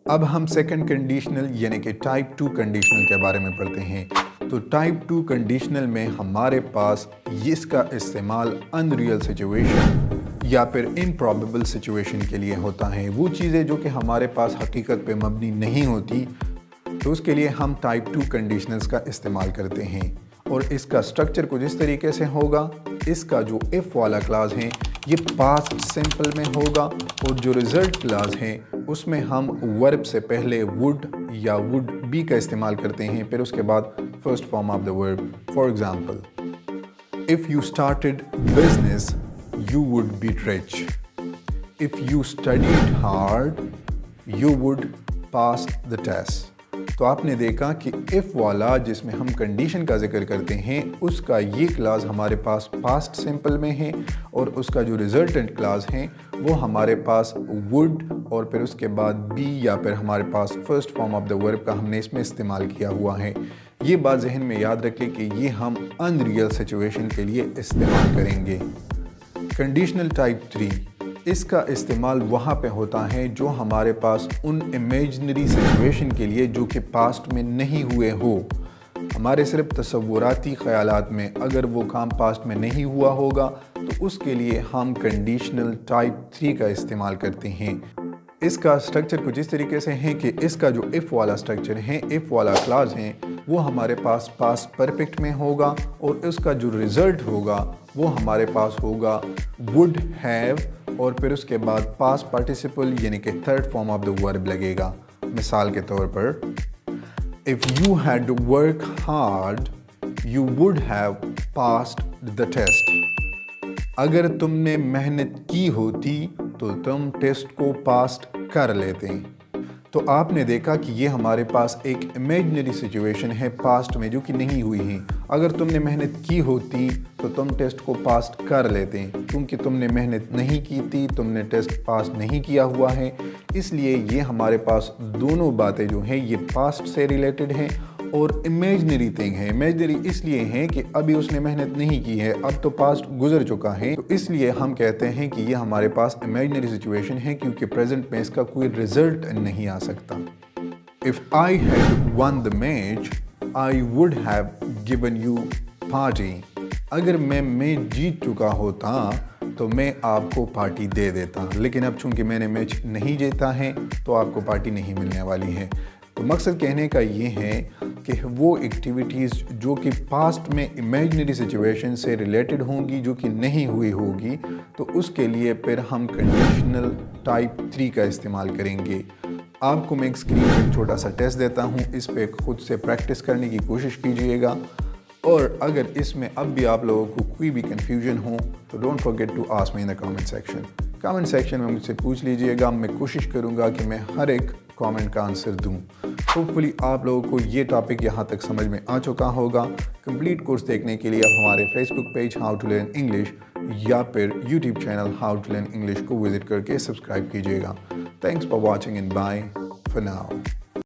अब हम second conditional यानी कि टाइप 2 कंडीशनल के बारे में पढ़ते हैं। तो टाइप 2 कंडीशनल में हमारे पास इसका इस्तेमाल अनरियल सिचुएशन या फिर इम्प्रॉबेबल सिचुएशन के लिए होता है। वो चीज़ें जो कि हमारे पास हकीकत पे मबनी नहीं होती, तो उसके लिए हम टाइप 2 कंडीशनल्स का इस्तेमाल करते हैं। और इसका स्ट्रक्चर कुछ इस तरीके से होगा। इसका जो इफ़ वाला क्लास है ये पास्ट सिंपल में होगा, और जो रिजल्ट क्लास है उसमें हम वर्ब से पहले वुड या वुड बी का इस्तेमाल करते हैं, फिर उसके बाद first form of the verb. For example, if you started business you would be rich. If you studied hard you would pass the test. तो आपने देखा कि इफ़ वाला जिसमें हम कंडीशन का जिक्र करते हैं उसका ये क्लास हमारे पास पास्ट सिंपल में है, और उसका जो रिजल्टेंट क्लास है वो हमारे पास वुड और फिर उसके बाद बी या फिर हमारे पास first form of the verb का हमने इसमें इस्तेमाल किया हुआ है। ये बात जहन में याद रखें कि ये हम अनरियल सिचुएशन के लिए इस्तेमाल करेंगे। कंडीशनल टाइप 3, इसका इस्तेमाल वहाँ पे होता है जो हमारे पास उन इमेजिनरी सिचुएशन के लिए जो कि पास्ट में नहीं हुए हो। हमारे सिर्फ तसव्वुराती ख़यालात में अगर वो काम पास्ट में नहीं हुआ होगा तो उसके लिए हम कंडीशनल टाइप 3 का इस्तेमाल करते हैं। इसका स्ट्रक्चर कुछ इस तरीके से है कि इसका जो इफ़ वाला स्ट्रक्चर है, इफ़ वाला क्लास है, वो हमारे पास पास्ट परफेक्ट में होगा, और उसका जो रिज़ल्ट होगा वो हमारे पास होगा वुड हैव, और फिर उसके बाद पास्ट पार्टिसिपल यानी कि third form of the verb लगेगा। मिसाल के तौर पर, if you had work hard you would have passed the test. अगर तुमने मेहनत की होती तो तुम टेस्ट को पास कर लेते। तो आपने देखा कि ये हमारे पास एक इमेजिनरी सिचुएशन है पास्ट में जो कि नहीं हुई है। अगर तुमने मेहनत की होती तो तुम टेस्ट को पास कर लेते, क्योंकि तुमने मेहनत नहीं की थी, तुमने टेस्ट पास नहीं किया हुआ है, इसलिए ये हमारे पास दोनों बातें जो हैं ये पास्ट से रिलेटेड हैं और इमेजिनरी थिंग है। इमेजिनरी इसलिए है कि अभी उसने मेहनत नहीं की है, अब तो पास्ट गुजर चुका है, तो इसलिए हम कहते हैं कि ये हमारे पास इमेजिनरी सिचुएशन है, क्योंकि प्रेजेंट में इसका कोई रिजल्ट नहीं आ सकता। If I had one the match I would have given you party. अगर मैं जीत चुका होता तो मैं आपको पार्टी दे देता, लेकिन अब चूंकि मैंने मैच नहीं जीता है तो आपको पार्टी नहीं मिलने वाली है। तो मकसद कहने का ये है कि वो एक्टिविटीज़ जो कि पास्ट में इमेजिनरी सिचुएशन से रिलेटेड होंगी जो कि नहीं हुई होगी, तो उसके लिए फिर हम कंडीशनल टाइप 3 का इस्तेमाल करेंगे। आपको मैं एक स्क्रीन पर छोटा सा टेस्ट देता हूँ, इस पे खुद से प्रैक्टिस करने की कोशिश कीजिएगा, और अगर इसमें अब भी आप लोगों को कोई भी कन्फ्यूजन हो तो don't forget to ask me in the comment section. Comment section में मुझसे पूछ लीजिएगा, मैं कोशिश करूँगा कि मैं हर एक कमेंट का आंसर दूं। होपफुली आप लोगों को ये टॉपिक यहाँ तक समझ में आ चुका होगा। कंप्लीट कोर्स देखने के लिए आप हमारे Facebook page how to learn English या फिर YouTube channel how to learn English को विजिट करके सब्सक्राइब कीजिएगा। Thanks for watching and bye for now.